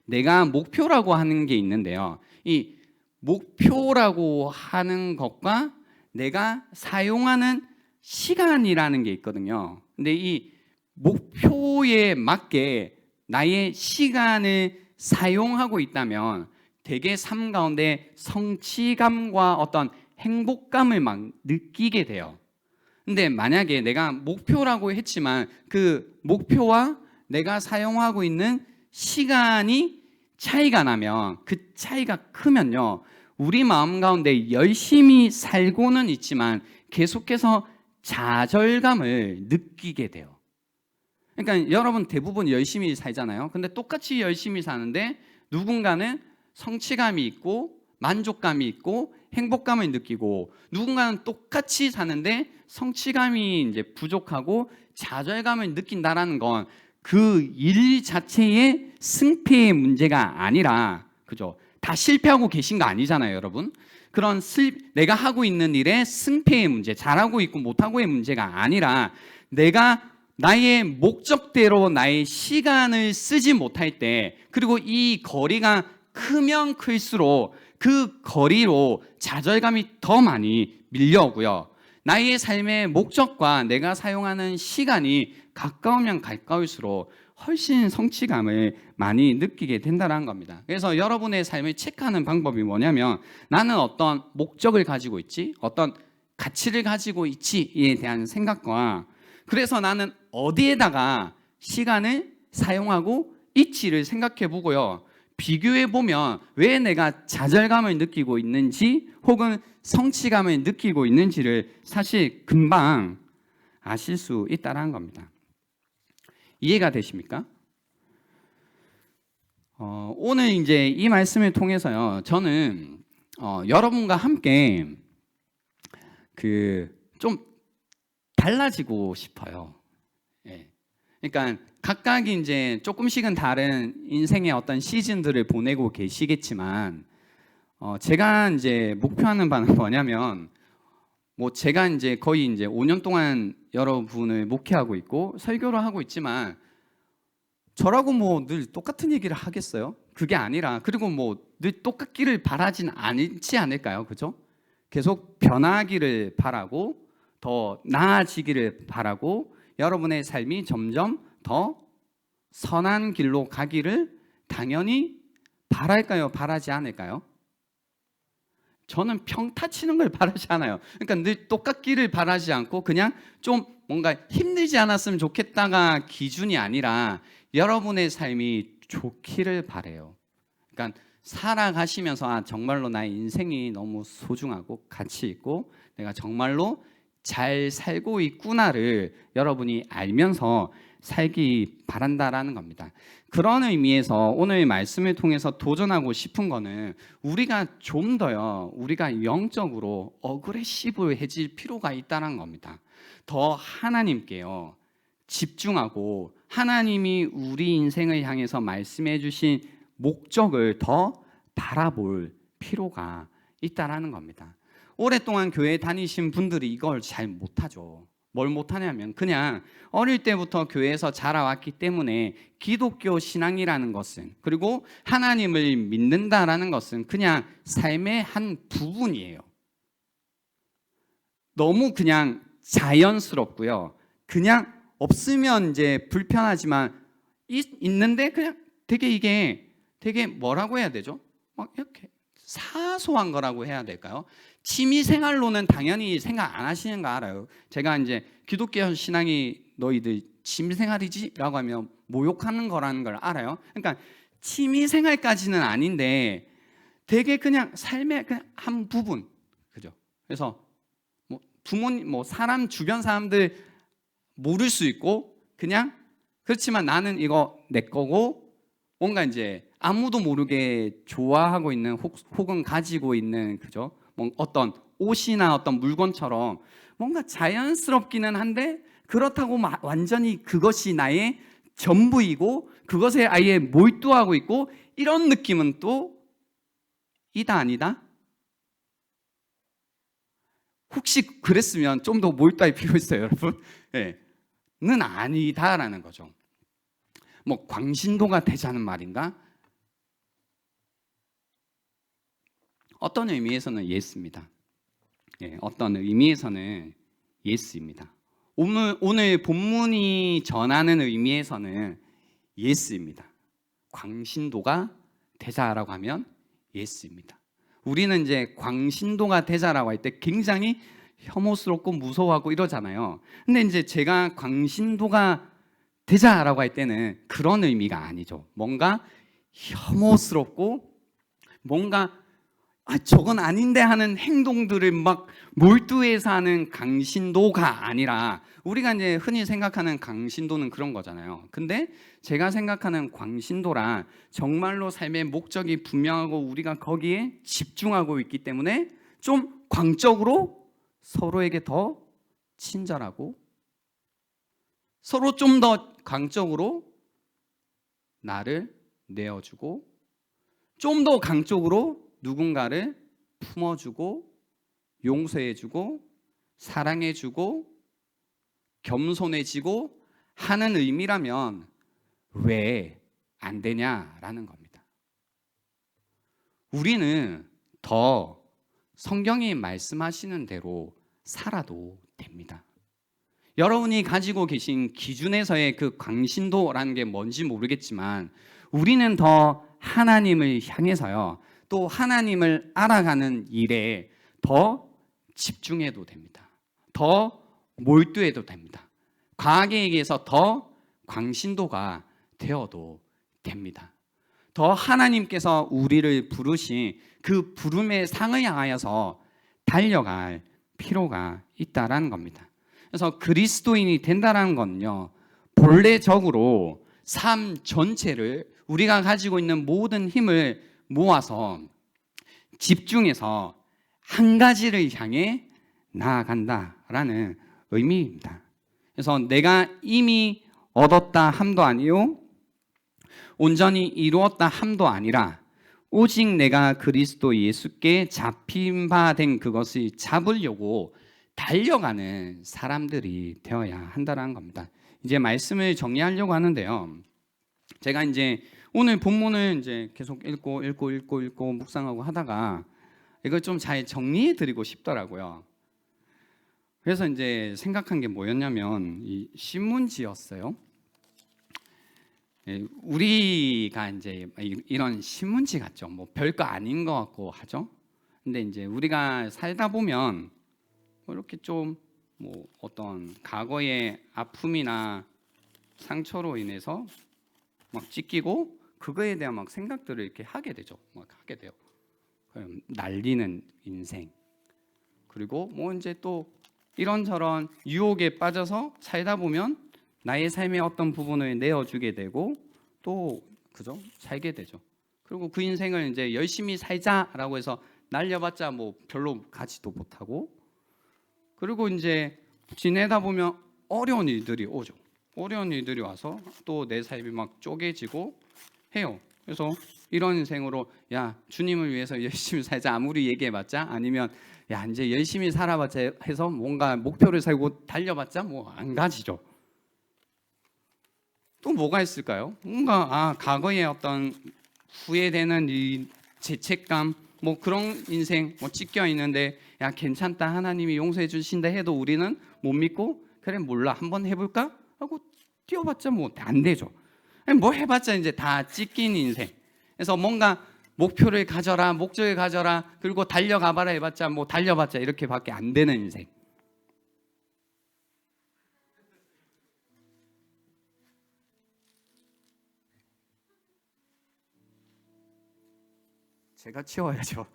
Speaker 1: 내가 목표라고 하는 게 있는데요. 이 목표라고 하는 것과 내가 사용하는 시간이라는 게 있거든요. 근데 이 목표에 맞게 나의 시간을 사용하고 있다면 되게 삶 가운데 성취감과 어떤 행복감을 막 느끼게 돼요. 근데 만약에 내가 목표라고 했지만 그 목표와 내가 사용하고 있는 시간이 차이가 나면 그 차이가 크면요. 우리 마음 가운데 열심히 살고는 있지만 계속해서 좌절감을 느끼게 돼요. 그러니까 여러분 대부분 열심히 살잖아요. 근데 똑같이 열심히 사는데 누군가는 성취감이 있고 만족감이 있고 행복감을 느끼고, 누군가는 똑같이 사는데 성취감이 이제 부족하고 좌절감을 느낀다라는 건 그 일 자체의 승패의 문제가 아니라, 그죠? 다 실패하고 계신 거 아니잖아요, 여러분. 그런 내가 하고 있는 일의 승패의 문제, 잘하고 있고 못하고의 문제가 아니라, 내가 나의 목적대로 나의 시간을 쓰지 못할 때, 그리고 이 거리가 크면 클수록 그 거리로 좌절감이 더 많이 밀려오고요. 나의 삶의 목적과 내가 사용하는 시간이 가까우면 가까울수록 훨씬 성취감을 많이 느끼게 된다는 겁니다. 그래서 여러분의 삶을 체크하는 방법이 뭐냐면, 나는 어떤 목적을 가지고 있지? 어떤 가치를 가지고 있지에 대한 생각과, 그래서 나는 어디에다가 시간을 사용하고 있지를 생각해 보고요. 비교해 보면 왜 내가 좌절감을 느끼고 있는지 혹은 성취감을 느끼고 있는지를 사실 금방 아실 수 있다는 겁니다. 이해가 되십니까? 오늘 이제 이 말씀을 통해서요, 저는 여러분과 함께 좀 달라지고 싶어요. 예. 그러니까 각각이 이제 조금씩은 다른 인생의 어떤 시즌들을 보내고 계시겠지만, 제가 이제 목표하는 바는 뭐냐면, 제가 이제 거의 이제 5년 동안 여러분을 목회하고 있고 설교를 하고 있지만, 저라고 늘 똑같은 얘기를 하겠어요? 그게 아니라, 그리고 늘 똑같기를 바라진 않지 않을까요? 그죠? 계속 변하기를 바라고, 더 나아지기를 바라고, 여러분의 삶이 점점 더 선한 길로 가기를 당연히 바랄까요? 바라지 않을까요? 저는 평타 치는 걸 바라지 않아요. 그러니까 늘 똑같기를 바라지 않고, 그냥 좀 뭔가 힘들지 않았으면 좋겠다가 기준이 아니라 여러분의 삶이 좋기를 바래요. 그러니까 살아가시면서 정말로 나의 인생이 너무 소중하고 가치 있고 내가 정말로 잘 살고 있구나를 여러분이 알면서 살기 바란다라는 겁니다. 그런 의미에서 오늘 말씀을 통해서 도전하고 싶은 거는, 우리가 좀 더요, 우리가 영적으로 어그레시브해질 필요가 있다는 겁니다. 더 하나님께요 집중하고, 하나님이 우리 인생을 향해서 말씀해 주신 목적을 더 바라볼 필요가 있다라는 겁니다. 오랫동안 교회 다니신 분들이 이걸 잘 못하죠. 뭘 못하냐면, 그냥 어릴 때부터 교회에서 자라왔기 때문에 기독교 신앙이라는 것은, 그리고 하나님을 믿는다라는 것은 그냥 삶의 한 부분이에요. 너무 그냥 자연스럽고요. 그냥 없으면 이제 불편하지만 있는데 그냥 이게 되게 뭐라고 해야 되죠? 이렇게 사소한 거라고 해야 될까요? 취미 생활로는 당연히 생각 안 하시는 거 알아요. 제가 이제 기독교 신앙이 너희들 취미 생활이지라고 하면 모욕하는 거라는 걸 알아요. 그러니까 취미 생활까지는 아닌데 되게 그냥 삶의 그냥 한 부분, 그죠? 그래서 부모님, 사람 주변 사람들 모를 수 있고, 그냥 그렇지만 나는 이거 내 거고, 뭔가 이제 아무도 모르게 좋아하고 있는 혹은 가지고 있는, 그죠? 어떤 옷이나 어떤 물건처럼 뭔가 자연스럽기는 한데, 그렇다고 완전히 그것이 나의 전부이고 그것에 아예 몰두하고 있고, 이런 느낌은 또 이다 아니다? 혹시 그랬으면 좀 더 몰두할 필요 있어요, 여러분. 네. 는 아니다라는 거죠. 광신도가 되자는 말인가? 어떤 의미에서는 예스입니다. 예, 어떤 의미에서는 예스입니다. 오늘 본문이 전하는 의미에서는 예스입니다. 광신도가 되자라고 하면 예스입니다. 우리는 이제 광신도가 되자라고 할 때 굉장히 혐오스럽고 무서워하고 이러잖아요. 근데 이제 제가 광신도가 되자라고 할 때는 그런 의미가 아니죠. 뭔가 혐오스럽고 뭔가 저건 아닌데 하는 행동들을 막 몰두해서 하는 강신도가 아니라, 우리가 이제 흔히 생각하는 강신도는 그런 거잖아요. 근데 제가 생각하는 광신도란 정말로 삶의 목적이 분명하고 우리가 거기에 집중하고 있기 때문에 좀 광적으로 서로에게 더 친절하고 서로 좀 더 광적으로 나를 내어주고 좀 더 강적으로 누군가를 품어주고 용서해주고 사랑해주고 겸손해지고 하는 의미라면 왜 안 되냐라는 겁니다. 우리는 더 성경이 말씀하시는 대로 살아도 됩니다. 여러분이 가지고 계신 기준에서의 그 광신도라는 게 뭔지 모르겠지만 우리는 더 하나님을 향해서요, 또 하나님을 알아가는 일에 더 집중해도 됩니다. 더 몰두해도 됩니다. 과하게 얘기해서 더 광신도가 되어도 됩니다. 더 하나님께서 우리를 부르신 그 부름의 상을 향하여서 달려갈 필요가 있다라는 겁니다. 그래서 그리스도인이 된다는 건요, 본래적으로 삶 전체를 우리가 가지고 있는 모든 힘을 모아서 집중해서 한 가지를 향해 나아간다라는 의미입니다. 그래서 내가 이미 얻었다 함도 아니요 온전히 이루었다 함도 아니라 오직 내가 그리스도 예수께 잡힌 바 된 그것을 잡으려고 달려가는 사람들이 되어야 한다는 겁니다. 이제 말씀을 정리하려고 하는데요, 제가 이제 오늘 본문을 이제 계속 읽고 묵상하고 하다가 이걸 좀 잘 정리해 드리고 싶더라고요. 그래서 이제 생각한 게 뭐였냐면 이 신문지였어요. 우리가 이제 이런 신문지 같죠. 뭐 별거 아닌 것 같고 하죠. 근데 이제 우리가 살다 보면 이렇게 좀 뭐 어떤 과거의 아픔이나 상처로 인해서 막 찢기고 그거에 대한 막 생각들을 이렇게 하게 되죠. 막 하게 돼요. 날리는 인생. 그리고 뭐 이제 또 이런저런 유혹에 빠져서 살다 보면 나의 삶의 어떤 부분을 내어주게 되고 또 그죠? 살게 되죠. 그리고 그 인생을 이제 열심히 살자라고 해서 날려봤자 뭐 별로 가지도 못하고, 그리고 이제 지내다 보면 어려운 일들이 오죠. 어려운 일들이 와서 또 내 삶이 막 쪼개지고 해요. 그래서 이런 인생으로 야 주님을 위해서 열심히 살자 아무리 얘기해봤자, 아니면 야 이제 열심히 살아봤자 해서 뭔가 목표를 세우고 달려봤자 뭐 안 가지죠. 또 뭐가 있을까요? 뭔가 과거에 어떤 후회되는 이 죄책감, 뭐 그런 인생 뭐 찢겨 있는데 야 괜찮다 하나님이 용서해 주신다 해도 우리는 못 믿고 그래 몰라 한번 해볼까 하고 뛰어봤자 뭐 안 되죠. 뭐 해봤자 이제 다 찢긴 인생. 그래서 뭔가 목표를 가져라, 목적을 가져라, 그리고 달려가봐라 해봤자 뭐 달려봤자 이렇게밖에 안 되는 인생. 제가 치워야죠.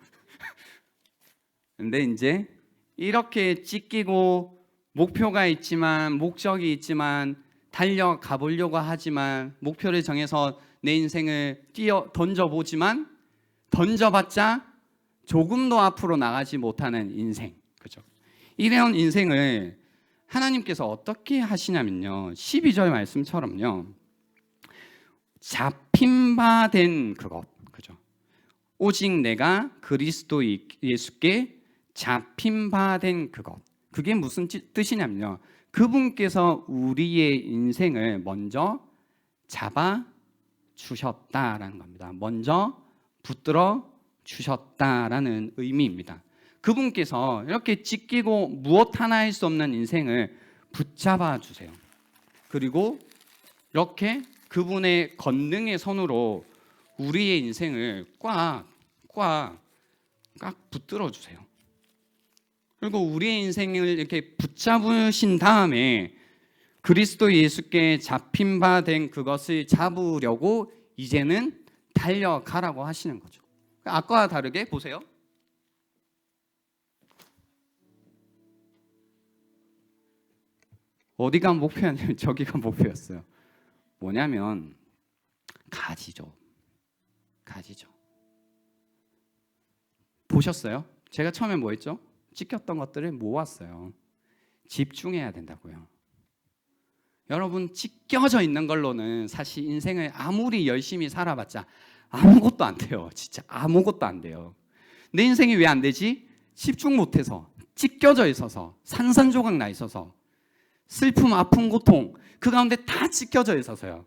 Speaker 1: 근데 이제 이렇게 찢기고 목표가 있지만 목적이 있지만 달려가 보려고 하지만 목표를 정해서 내 인생을 던져보지만 던져봤자 조금도 앞으로 나가지 못하는 인생, 그죠? 이런 인생을 하나님께서 어떻게 하시냐면요, 12절 말씀처럼요, 잡힌 바 된 그것, 그죠? 오직 내가 그리스도 예수께 잡힌 바 된 그것. 그게 무슨 뜻이냐면요, 그분께서 우리의 인생을 먼저 잡아 주셨다라는 겁니다. 먼저 붙들어 주셨다라는 의미입니다. 그분께서 이렇게 찢기고 무엇 하나 할 수 없는 인생을 붙잡아 주세요. 그리고 이렇게 그분의 권능의 손으로 우리의 인생을 꽉 붙들어 주세요. 그리고 우리의 인생을 이렇게 붙잡으신 다음에 그리스도 예수께 잡힌 바 된 그것을 잡으려고 이제는 달려가라고 하시는 거죠. 아까와 다르게 보세요. 어디가 목표였냐면 저기가 목표였어요. 뭐냐면 가지죠. 보셨어요? 제가 처음에 뭐 했죠? 찢겼던 것들을 모았어요. 집중해야 된다고요. 여러분, 찢겨져 있는 걸로는 사실 인생을 아무리 열심히 살아봤자 아무것도 안 돼요. 진짜 아무것도 안 돼요. 내 인생이 왜 안 되지? 집중 못해서, 찢겨져 있어서, 산산조각 나 있어서, 슬픔, 아픔, 고통 그 가운데 다 찢겨져 있어서요.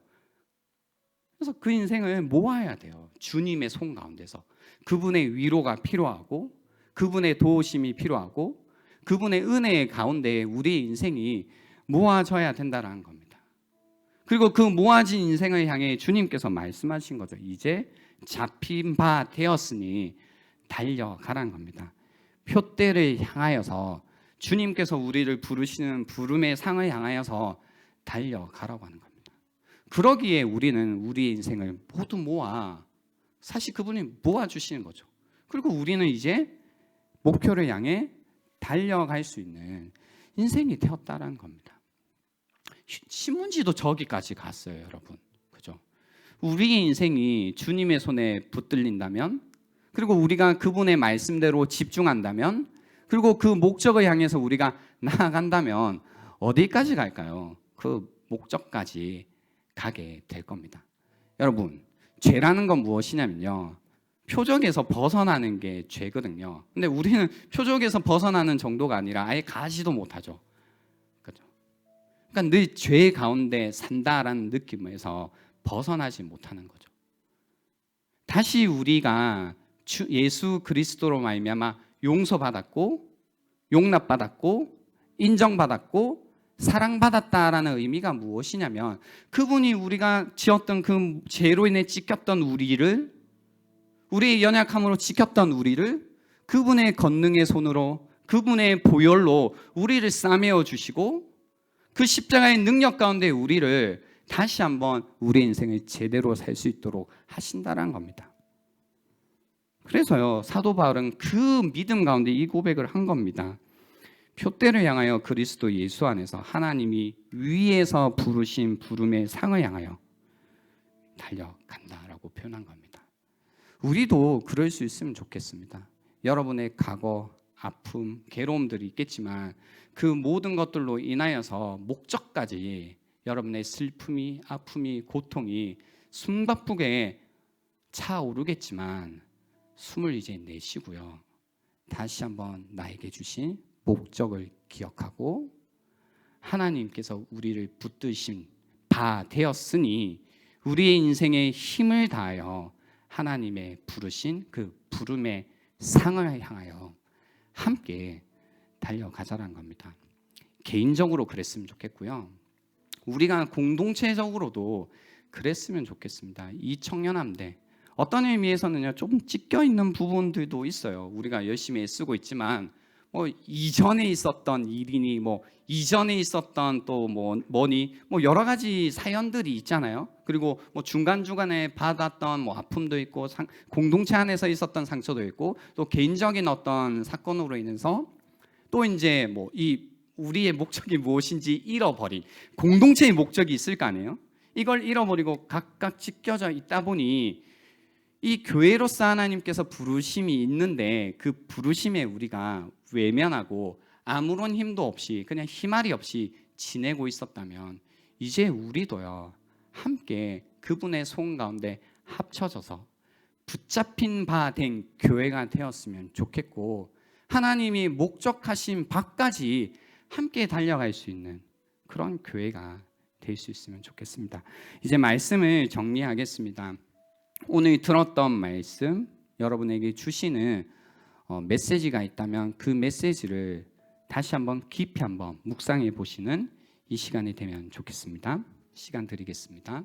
Speaker 1: 그래서 그 인생을 모아야 돼요. 주님의 손 가운데서. 그분의 위로가 필요하고, 그분의 도우심이 필요하고, 그분의 은혜 가운데 우리의 인생이 모아져야 된다는 겁니다. 그리고 그 모아진 인생을 향해 주님께서 말씀하신 거죠. 이제 잡힌 바 되었으니 달려가라는 겁니다. 표대를 향하여서, 주님께서 우리를 부르시는 부름의 상을 향하여서 달려가라고 하는 겁니다. 그러기에 우리는 우리의 인생을 모두 모아, 사실 그분이 모아주시는 거죠. 그리고 우리는 이제 목표를 향해 달려갈 수 있는 인생이 되었다는 겁니다. 신문지도 저기까지 갔어요, 여러분. 그죠? 우리의 인생이 주님의 손에 붙들린다면, 그리고 우리가 그분의 말씀대로 집중한다면, 그리고 그 목적을 향해서 우리가 나아간다면 어디까지 갈까요? 그 목적까지 가게 될 겁니다. 여러분, 죄라는 건 무엇이냐면요, 표적에서 벗어나는 게 죄거든요. 근데 우리는 표적에서 벗어나는 정도가 아니라 아예 가지도 못하죠. 그죠? 그러니까 늘 죄 가운데 산다라는 느낌에서 벗어나지 못하는 거죠. 다시 우리가 예수 그리스도로 말미암아 용서받았고, 용납받았고, 인정받았고, 사랑받았다라는 의미가 무엇이냐면, 그분이 우리가 지었던 그 죄로 인해 찢겼던 우리를, 우리의 연약함으로 찢겼던 우리를 그분의 권능의 손으로, 그분의 보혈로 우리를 싸매어 주시고, 그 십자가의 능력 가운데 우리를 다시 한번 우리 인생을 제대로 살 수 있도록 하신다는 겁니다. 그래서요, 사도 바울은 그 믿음 가운데 이 고백을 한 겁니다. 표대를 향하여 그리스도 예수 안에서 하나님이 위에서 부르신 부름의 상을 향하여 달려간다라고 표현한 겁니다. 우리도 그럴 수 있으면 좋겠습니다. 여러분의 과거, 아픔, 괴로움들이 있겠지만 그 모든 것들로 인하여서 목적까지 여러분의 슬픔이, 아픔이, 고통이 숨가쁘게 차오르겠지만 숨을 이제 내쉬고요, 다시 한번 나에게 주신 목적을 기억하고, 하나님께서 우리를 붙드신 바 되었으니 우리의 인생에 힘을 다하여 하나님의 부르신 그 부름의 상을 향하여 함께 달려가자라는 겁니다. 개인적으로 그랬으면 좋겠고요, 우리가 공동체적으로도 그랬으면 좋겠습니다. 이 청년함대, 어떤 의미에서는요, 조금 찢겨 있는 부분들도 있어요. 우리가 열심히 애쓰고 있지만 이전에 있었던 일이니, 이전에 있었던 또 뭐니 여러 가지 사연들이 있잖아요. 그리고 중간중간에 받았던 아픔도 있고, 공동체 안에서 있었던 상처도 있고, 또 개인적인 어떤 사건으로 인해서 또 이제 이 우리의 목적이 무엇인지 잃어버린 공동체의 목적이 있을 거 아니에요. 이걸 잃어버리고 각각 찢겨져 있다 보니 이 교회로서 하나님께서 부르심이 있는데, 그 부르심에 우리가 외면하고 아무런 힘도 없이 그냥 희말이 없이 지내고 있었다면, 이제 우리도요, 함께 그분의 손 가운데 합쳐져서 붙잡힌 바 된 교회가 되었으면 좋겠고, 하나님이 목적하신 바까지 함께 달려갈 수 있는 그런 교회가 될 수 있으면 좋겠습니다. 이제 말씀을 정리하겠습니다. 오늘 들었던 말씀, 여러분에게 주시는 메시지가 있다면 그 메시지를 다시 한번 깊이 한번 묵상해 보시는 이 시간이 되면 좋겠습니다. 시간 드리겠습니다.